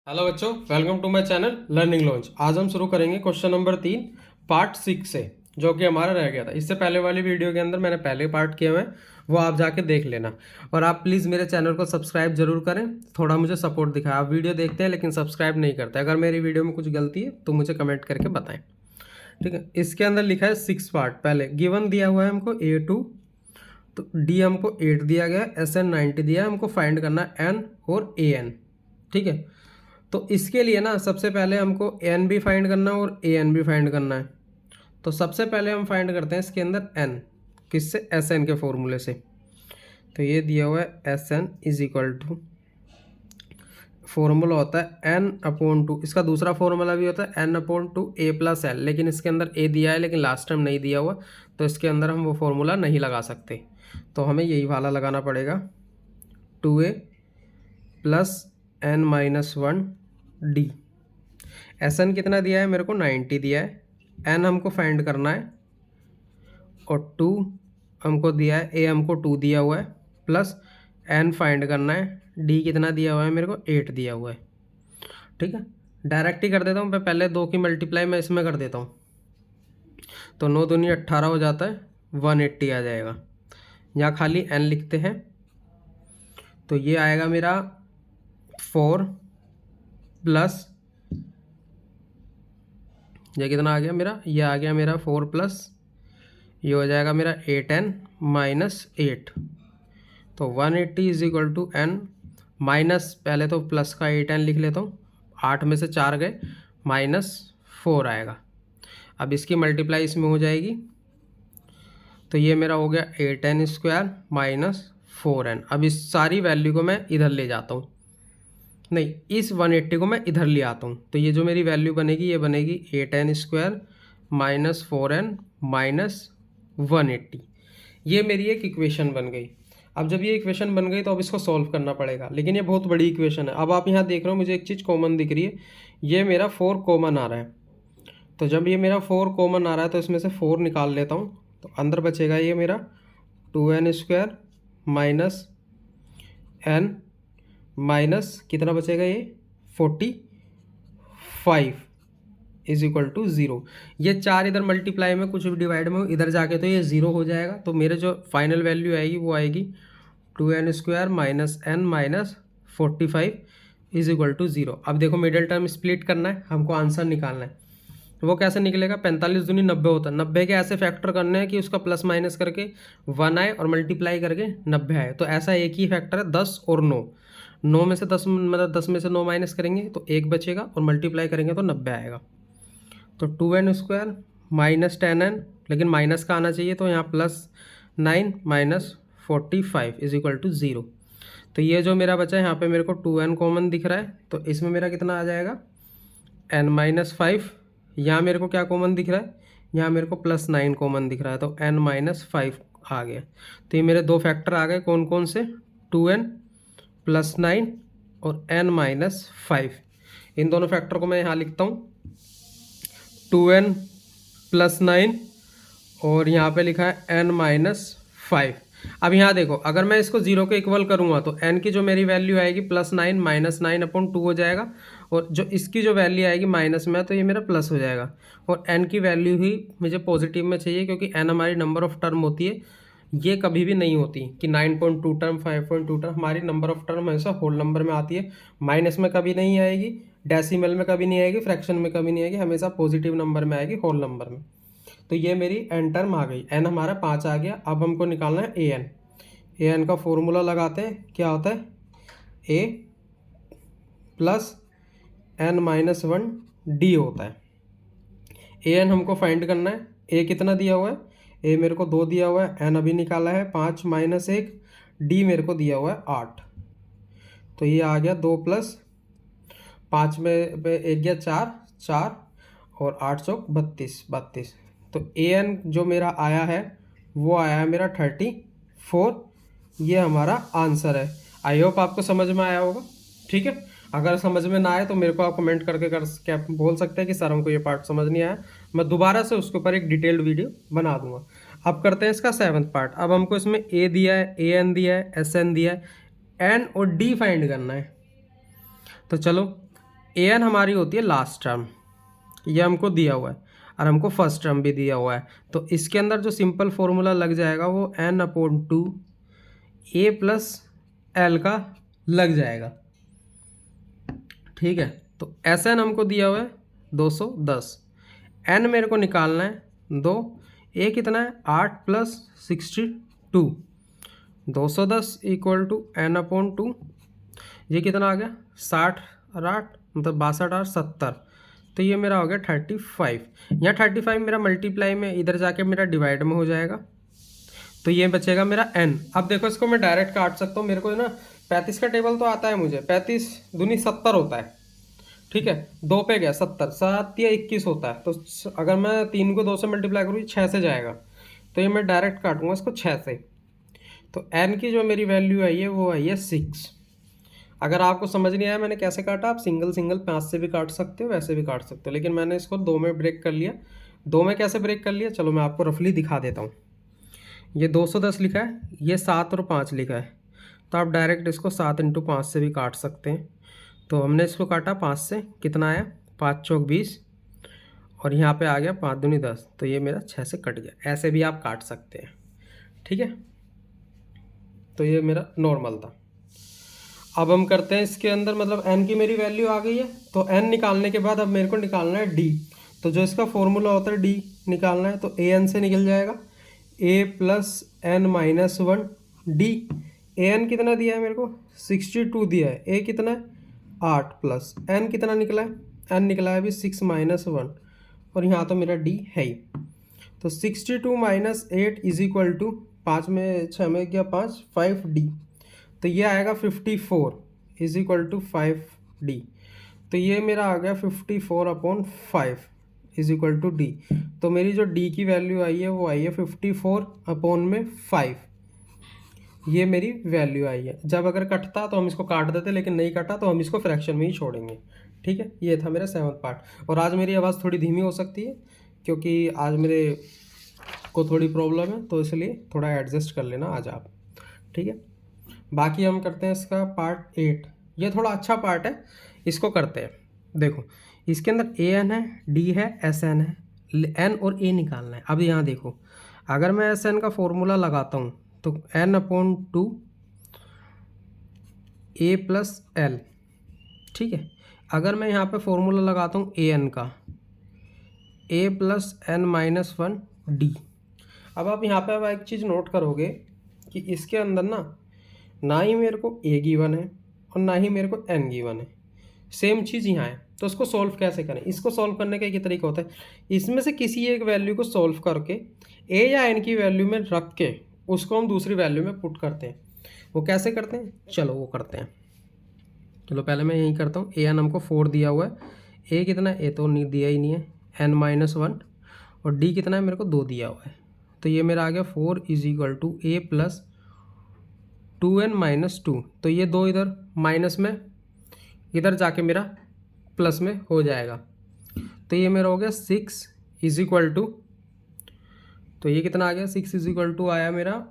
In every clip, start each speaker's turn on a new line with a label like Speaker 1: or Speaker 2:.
Speaker 1: Hello बच्चों, welcome to my channel learning launch. आज हम शुरू करेंगे क्वेश्चन नंबर 3 पार्ट 6 से, जो कि हमारा रह गया था। इससे पहले वाली वीडियो के अंदर मैंने पहले पार्ट किए हुए हैं, वो आप जाके देख लेना। और आप प्लीज़ मेरे चैनल को सब्सक्राइब जरूर करें, थोड़ा मुझे सपोर्ट दिखाएं। आप वीडियो देखते हैं लेकिन सब्सक्राइब नहीं करते। अगर मेरी वीडियो में कुछ गलती है तो मुझे कमेंट करके बताएं, ठीक है। इसके अंदर लिखा है 6 पार्ट। पहले गिवन दिया हुआ है हमको A2, तो डी हमको 8 दिया गया, SN 90 दिया है, हमको फाइंड करना है N और AN, ठीक है। तो इसके लिए ना सबसे पहले हमको एन भी फाइंड करना है और ए एन भी फाइंड करना है। तो सबसे पहले हम फाइंड करते हैं इसके अंदर एन, किससे? एस एन के फॉर्मूले से। तो ये दिया हुआ है S N is equal to, formula होता है एन अपॉन टू, इसका दूसरा फॉर्मूला भी होता है N upon two A plus L, लेकिन इसके अंदर ए दिया है लेकिन लास्ट टाइम नहीं दिया हुआ, तो इसके अंदर हम वो फॉर्मूला नहीं लगा सकते। तो हमें यही वाला लगाना पड़ेगा, 2a plus N minus one D. S N कितना दिया है मेरे को? 90 दिया है। एन हमको फाइंड करना है और 2 हमको दिया है, ए हमको 2 दिया हुआ है, प्लस एन फाइंड करना है। डी कितना दिया हुआ है मेरे को? 8 दिया हुआ है, ठीक है। डायरेक्ट ही कर देता हूँ मैं, पहले 2 की मल्टीप्लाई मैं इसमें कर देता हूँ। तो 9 दूनी 18 हो जाता है, 180 आ जाएगा। यहाँ खाली एन लिखते हैं, तो ये आएगा मेरा 4 प्लस, ये कितना आ गया मेरा? ये आ गया मेरा 4 प्लस, ये हो जाएगा मेरा 8n माइनस 8। तो 180 is equal to N minus, पहले तो प्लस का 8n लिख लेता हूँ, 8 में से 4 गए, माइनस 4 आएगा। अब इसकी मल्टीप्लाई इसमें हो जाएगी, तो ये मेरा हो गया 8n स्क्वायर माइनस 4n। अब इस सारी वैल्यू को मैं इधर ले जाता हूँ, नहीं, इस 180 को मैं इधर ले आता हूँ। तो ये जो मेरी वैल्यू बनेगी, ये बनेगी 8n square minus 4n minus 180। ये मेरी एक इक्वेशन बन गई। अब जब ये इक्वेशन बन गई तो अब इसको सॉल्व करना पड़ेगा, लेकिन ये बहुत बड़ी इक्वेशन है। अब आप यहाँ देख रहे हो, मुझे एक चीज़ कॉमन दिख रही है, ये मेरा 4 कॉमन आ रहा है। तो जब ये मेरा 4 कॉमन आ रहा है तो इसमें से 4 निकाल लेता हूँ, तो अंदर बचेगा ये मेरा 2n square minus n minus कितना बचेगा? ये 45 इज इक्वल टू 0। ये 4 इधर मल्टीप्लाई में, कुछ डिवाइड में इधर जाके तो ये 0 हो जाएगा। तो मेरे जो फाइनल वैल्यू आएगी वो आएगी 2n square minus n minus 45 is equal to 0। अब देखो, मिडिल टर्म स्प्लिट करना है, हमको आंसर निकालना है। वो कैसे निकलेगा? 45 दूनी 90 होता है, 90 के ऐसे फैक्टर करने हैं कि उसका प्लस माइनस करके 1 आए और मल्टीप्लाई करके 90 आए। तो ऐसा एक ही फैक्टर है, 10 और 9। 9 में से 10, मतलब 10 में से 9 माइनस करेंगे तो 1 बचेगा, और मल्टीप्लाई करेंगे तो 90 आएगा। तो 2n स्क्वायर माइनस 10n, लेकिन माइनस का आना चाहिए, तो यहाँ plus 9 minus 45 is equal to 0। तो ये जो मेरा बचा है, यहाँ पे मेरे को 2n कॉमन दिख रहा है, तो इसमें मेरा कितना आ जाएगा? n minus 5। यहाँ मेरे को क्या कॉमन दिख रहा है? यहाँ मेरे को प्लस 9 कॉमन दिख रहा है, तो n माइनस 5 आ गया। तो ये मेरे दो फैक्टर आ गए, कौन कौन से? 2n प्लस 9 और n माइनस 5। इन दोनों फैक्टर को मैं यहाँ लिखता हूँ, 2n प्लस 9 और यहाँ पे लिखा है n माइनस 5। अब यहाँ देखो, अगर मैं इसको 0 के इक्वल करूँगा तो n की जो मेरी वैल्यू आएगी प्लस 9 माइनस 9 अपॉन 2 हो जाएगा, और जो इसकी जो वैल्यू आएगी माइनस में, तो ये मेरा प्लस हो जाएगा। और n की वैल्यू ही मुझे पॉजिटिव में चाहिए, क्योंकि n हमारी नंबर ऑफ टर्म होती है। ये कभी भी नहीं होती कि 9.2 टर्म, 5.2 टर्म, हमारी नंबर ऑफ टर्म हमेशा होल नंबर में आती है। माइनस में कभी नहीं आएगी, डेसिमल में कभी नहीं आएगी, फ्रैक्शन में कभी नहीं आएगी, हमेशा पॉजिटिव नंबर में आएगी, होल नंबर में। तो ये मेरी एन टर्म आ गई, एन हमारा 5 आ गया। अब हमको निकालना है ए एन। ए एन का फॉर्मूला लगाते हैं, क्या होता है? ए प्लस एन माइनस 1 डी होता है। ए एन हमको फाइंड करना है। ए कितना दिया हुआ है? ए मेरे को 2 दिया हुआ है, एन अभी निकाला है 5 माइनस 1, डी मेरे को दिया हुआ है 8। तो ये आ गया 2 प्लस 5 में 1 गया 4, 4 और 8 चौक 32। तो ए एन जो मेरा आया है वो आया है मेरा 34। ये हमारा आंसर है। आई होप आपको समझ में आया होगा, ठीक है। अगर समझ में ना आए तो मेरे को आप कमेंट करके क्या बोल सकते हैं कि सर हमको ये पार्ट समझ नहीं आया, मैं दोबारा से उसके ऊपर एक डिटेल्ड वीडियो बना दूंगा। अब करते हैं इसका 7th पार्ट। अब हमको इसमें ए दिया है, ए एन दिया है, एस एन दिया है, एन और डी फाइंड करना है। तो चलो ए एन हमारी होती है लास्ट टर्म, ये हमको दिया हुआ है, और हमको फर्स्ट टर्म भी दिया हुआ है। तो इसके अंदर जो सिंपल फॉर्मूला लग जाएगा वो n/2 a प्लस एल का लग जाएगा। ठीक है, तो एस एन हमको दिया हुआ है 210, एन मेरे को निकालना है 2, ए कितना है 8 प्लस 62, 210 इक्वल टू n/2, ये कितना आ गया 60 और 8 मतलब 62 और 70, तो ये मेरा हो गया 35। यहाँ 35 मेरा मल्टीप्लाई में इधर जाके मेरा डिवाइड में हो जाएगा, तो ये बचेगा मेरा n। अब देखो इसको मैं डायरेक्ट काट सकता हूँ, मेरे को ना 35 का टेबल तो आता है मुझे, 35 दूनी 70 होता है। ठीक है, 2 पे गया 70, 7 या 21 होता है, तो अगर मैं 3 को 2 से मल्टीप्लाई करूँ 6 से जाएगा, तो ये मैं डायरेक्ट काटूंगा इसको 6 से। तो n की जो मेरी वैल्यू आई है वो आई है 6। अगर आपको समझ नहीं आया मैंने कैसे काटा, आप सिंगल सिंगल 5 से भी काट सकते हो, वैसे भी काट सकते हो, लेकिन मैंने इसको 2 में ब्रेक कर लिया। 2 में कैसे ब्रेक कर लिया, चलो मैं आपको रफली दिखा देता हूँ। ये 210 लिखा है, ये 7 और 5 लिखा है, तो आप डायरेक्ट इसको 7 × 5 से भी काट सकते हैं। तो हमने इसको काटा 5 से, कितना आया 5 चौक 20, और यहाँ पे आ गया 5 दूनी 10, तो ये मेरा 6 से कट गया। ऐसे भी आप काट सकते हैं। ठीक है, तो ये मेरा नॉर्मल था। अब हम करते हैं इसके अंदर, मतलब n की मेरी वैल्यू आ गई है, तो n निकालने के बाद अब मेरे को निकालना है d। तो जो इसका फॉर्मूला होता है d निकालना है, तो an से निकल जाएगा a plus n minus 1 d। an कितना दिया है मेरे को 62 दिया है, a कितना है 8 प्लस n कितना निकला है, n निकला है अभी 6 माइनस 1, और यहाँ तो मेरा d है ही। तो 62 माइनस 8 इज इक्वल टू 5 में 6 में गया 5d, तो ये आएगा 54 इज इक्वल टू 5d। तो ये मेरा आ गया 54/5 इज इक्वल टू d। तो मेरी जो d की वैल्यू आई है वो आई है 54/5, ये मेरी वैल्यू आई है। जब अगर कटता तो हम इसको काट देते, लेकिन नहीं कटा तो हम इसको फ्रैक्शन में ही छोड़ेंगे। ठीक है, ये था मेरा 7th पार्ट। और आज मेरी आवाज़ थोड़ी धीमी हो सकती है क्योंकि आज मेरे को थोड़ी प्रॉब्लम है, तो इसलिए थोड़ा एडजस्ट कर लेना आज आप। ठीक है, बाकी हम करते हैं इसका पार्ट 8। ये थोड़ा अच्छा पार्ट है, इसको करते हैं। देखो इसके अंदर ए एन है, डी है, एस एन है, एन और ए निकालना है। अब यहाँ देखो, अगर मैं एस एन का फॉर्मूला लगाता हूँ तो n/2 a प्लस एल। ठीक है, अगर मैं यहाँ पे फॉर्मूला लगाता हूँ ए एन का, a plus n minus 1 d। अब आप यहाँ पे अब एक चीज़ नोट करोगे कि इसके अंदर ना ही मेरे को a गिवन है और ना ही मेरे को n गिवन है, सेम चीज़ यहाँ है। तो इसको सॉल्व कैसे करें, इसको सॉल्व करने का एक तरीका होता है, इसमें से किसी एक वैल्यू को सॉल्व करके a या n की वैल्यू में रख के उसको हम दूसरी वैल्यू में पुट करते हैं। वो कैसे करते हैं, चलो वो करते हैं। चलो पहले मैं यही करता हूँ। ए एन हमको 4 दिया हुआ है, ए कितना है, ए तो नहीं दिया ही नहीं है, n माइनस 1, और डी कितना है मेरे को 2 दिया हुआ है। तो ये मेरा आ गया 4 is equal to A plus 2n minus 2। तो ये 2 इधर माइनस में, इधर जाके मेरा प्लस में हो जाएगा। तो ये मेरा हो गया 6 इज इक्वल टू, तो ये कितना आ गया 6 इज इक्वल टू आया मेरा,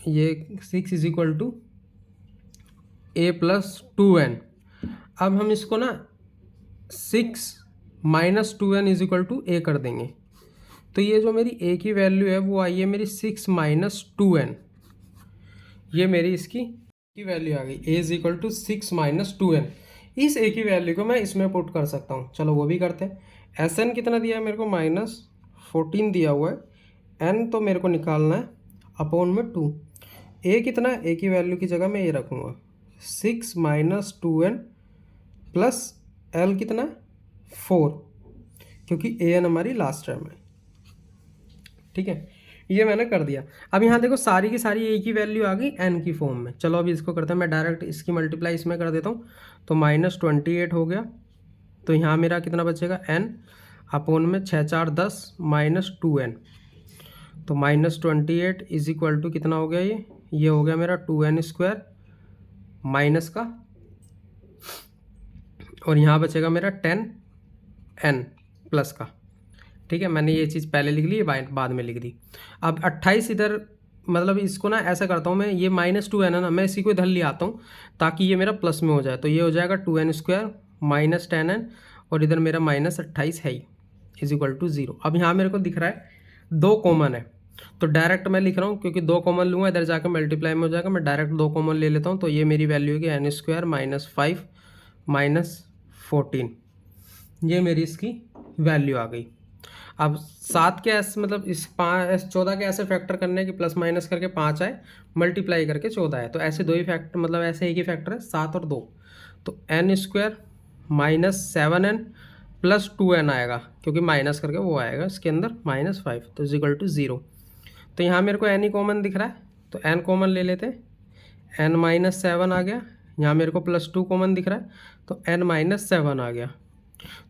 Speaker 1: ये 6 is equal to a plus 2n। अब हम इसको ना 6 minus 2n is equal to a कर देंगे। तो ये जो मेरी a की वैल्यू है वो आई है मेरी 6 माइनस 2n, ये मेरी इसकी वैल्यू आ गई, a is equal to 6 minus 2n। इस a की वैल्यू को मैं इसमें पुट कर सकता हूँ, चलो वो भी करते हैं। एस एन कितना दिया है मेरे को -14 दिया हुआ है, n तो मेरे को निकालना है अपॉन में 2। a कितना है, a की वैल्यू की जगह मैं ये रखूँगा 6 माइनस 2n प्लस l कितना है 4, क्योंकि a n हमारी लास्ट टर्म है। ठीक है, ये मैंने कर दिया। अब यहाँ देखो सारी की सारी a की वैल्यू आ गई n की फॉर्म में। चलो अभी इसको करते हैं, मैं डायरेक्ट इसकी मल्टीप्लाई इसमें कर देता हूँ, तो -28 हो गया। तो यहाँ मेरा कितना बचेगा n अपॉन में 6 4 10 माइनस 2n। तो -28 इज इक्वल टू कितना हो गया, ये हो गया मेरा 2n² माइनस का, और यहाँ बचेगा मेरा 10n प्लस का। ठीक है, मैंने ये चीज़ पहले लिख ली, बाद में लिख दी। अब 28 इधर मतलब इसको ना ऐसा करता हूँ मैं, ये -2n है ना, मैं इसी को इधर ले आता हूँ ताकि ये मेरा प्लस में हो जाए। तो ये हो जाएगा 2n² माइनस 10n और इधर मेरा -28 है ही इज इक्वल टू 0। अब यहाँ मेरे को दिख रहा है 2 कॉमन है, तो डायरेक्ट मैं लिख रहा हूँ क्योंकि 2 कॉमन लूँगा इधर जाकर मल्टीप्लाई में हो जाएगा, मैं डायरेक्ट 2 कॉमन ले लेता हूँ। तो ये मेरी वैल्यू होगी n² -5 -14, ये मेरी इसकी वैल्यू आ गई। अब 7 के ऐसे मतलब इस 14 के ऐसे फैक्टर करने की प्लस माइनस करके 5 आए, मल्टीप्लाई करके 14 है, तो ऐसे दो ही फैक्टर मतलब ऐसे एक ही फैक्टर है 7 और 2। तो n² -7n प्लस 2n आएगा क्योंकि माइनस करके वो आएगा इसके अंदर -5, तो इज इक्वल टू 0। तो यहाँ मेरे को n ही कॉमन दिख रहा है तो n कॉमन ले लेते हैं, n -7 आ गया। यहाँ मेरे को +2 कॉमन दिख रहा है तो n -7 आ गया।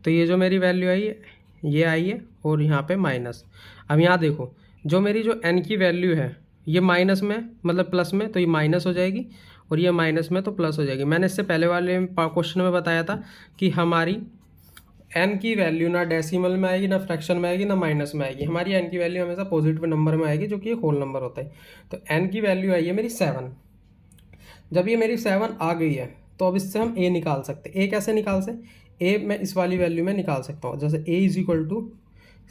Speaker 1: तो ये जो मेरी वैल्यू आई है ये आई है और यहाँ पे माइनस। अब यहाँ देखो जो मेरी जो n की वैल्यू है ये माइनस में मतलब प्लस में, तो ये माइनस हो जाएगी और ये माइनस में तो प्लस हो जाएगी। मैंने इससे पहले वाले क्वेश्चन में बताया था कि हमारी n की वैल्यू ना डेसिमल में आएगी, ना फ्रैक्शन में आएगी, ना माइनस में आएगी। हमारी n की वैल्यू हमेशा पॉजिटिव नंबर में आएगी जो कि एक होल नंबर होता है। तो n की वैल्यू आई है मेरी 7। जब ये मेरी 7 आ गई है तो अब इससे हम a निकाल सकते हैं। a कैसे निकाल सकते? a मैं इस वाली वैल्यू में निकाल सकता हूँ, जैसे a is equal to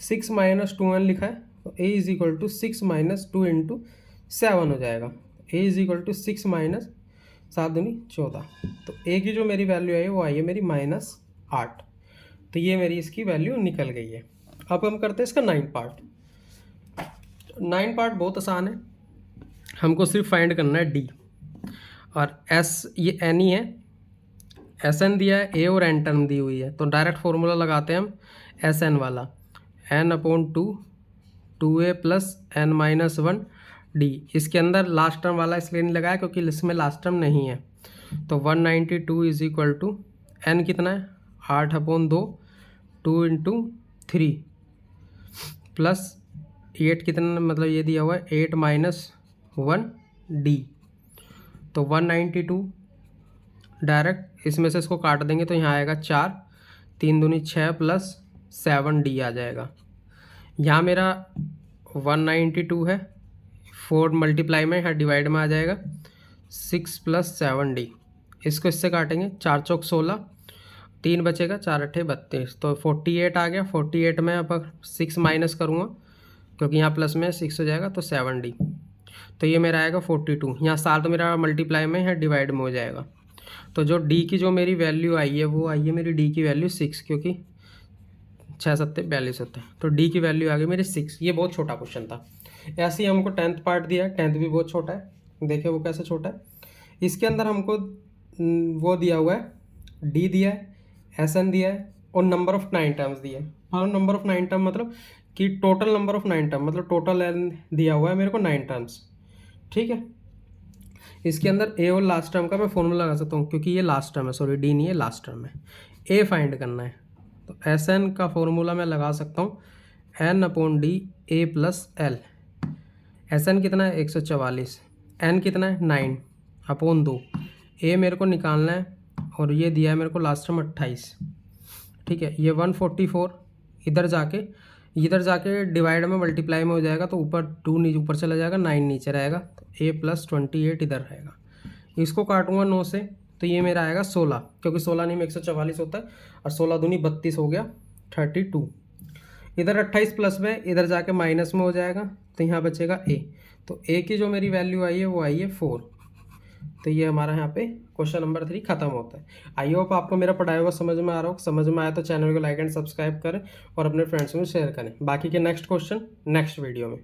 Speaker 1: 6 - 2n लिखा है तो a इज इक्वल टू 6 - 2 × 7 हो जाएगा। a इज इक्वल टू 6 - 7 दूनी 14। तो a की जो मेरी वैल्यू आई है वो आई है मेरी -8। तो ये मेरी इसकी वैल्यू निकल गई है। अब हम करते हैं इसका 9 पार्ट। 9 पार्ट बहुत आसान है, हमको सिर्फ फाइंड करना है d और s, ये n ही है, Sn दिया है, a और n टर्म दी हुई है, तो डायरेक्ट फॉर्मूला लगाते हैं हम Sn वाला, n/2 2a + n - 1 d। इसके अंदर लास्ट टर्म वाला इसलिए नहीं लगाया क्योंकि इसमें लास्ट टर्म नहीं है। तो 192 इज इक्वल टू n कितना है 8/2 2 × 3 प्लस 8 कितना मतलब ये दिया हुआ है 8 - 1 d। तो 192 डायरेक्ट इसमें से इसको काट देंगे तो यहाँ आएगा 4 3 दूनी 6 प्लस 7d आ जाएगा। यहाँ मेरा 192 है, 4 मल्टीप्लाई में यहाँ डिवाइड में आ जाएगा 6 + 7d। इसको इससे काटेंगे 4 चौक 16, 3 बचेगा 4 8 32, तो 48 आ गया। 48 में अब 6 माइनस करूँगा क्योंकि यहाँ प्लस में 6 हो जाएगा तो 7d। तो ये मेरा आएगा 42। यहाँ 7 मेरा मल्टीप्लाई में यहाँ डिवाइड में हो जाएगा। तो जो d की जो मेरी वैल्यू आई है वो आई है मेरी d की वैल्यू 6, क्योंकि 6 7 42 होते हैं, तो d की वैल्यू आ गई मेरी 6। ये बहुत छोटा क्वेश्चन था। ऐसे ही हमको 10th पार्ट दिया है, 10th भी बहुत छोटा है, देखिए वो कैसे छोटा है। इसके अंदर हमको वो दिया हुआ है d दिया है, Sn दिया है और नंबर ऑफ 9 टर्म्स दिया है। और नंबर ऑफ 9 टर्म मतलब कि टोटल नंबर ऑफ 9 टर्म मतलब टोटल n दिया हुआ है मेरे को 9 टर्म्स, ठीक है। इसके अंदर a और लास्ट टर्म का मैं फॉर्मूला लगा सकता हूँ क्योंकि ये लास्ट टर्म है, सॉरी d नहीं है लास्ट टर्म है। a फाइंड करना है तो Sn का फॉर्मूला मैं लगा सकता हूँ n/d a + l। Sn कितना है 144, n कितना है 9/2, a मेरे को निकालना है और ये दिया है मेरे को लास्ट टर्म 28, ठीक है। ये 144 इधर जाके डिवाइड में मल्टीप्लाई में हो जाएगा तो ऊपर 2 नीचे ऊपर चला जाएगा, 9 नीचे रहेगा, तो a + 28 इधर रहेगा। इसको काटूंगा 9 से तो ये मेरा आएगा 16, क्योंकि 16 नहीं में 144 होता है और 16 दूनी 32 हो गया 32। इधर 28 प्लस में इधर जाके माइनस में हो जाएगा तो यहाँ बचेगा a। तो a की जो मेरी वैल्यू आई है वो आई है 4। तो ये हमारा यहाँ पे क्वेश्चन नंबर 3 खत्म होता है। आई होप आपको मेरा पढ़ाया हुआ समझ में आ रहा हो। समझ में आया तो चैनल को लाइक एंड सब्सक्राइब करें और अपने फ्रेंड्स में शेयर करें। बाकी के नेक्स्ट क्वेश्चन नेक्स्ट वीडियो में।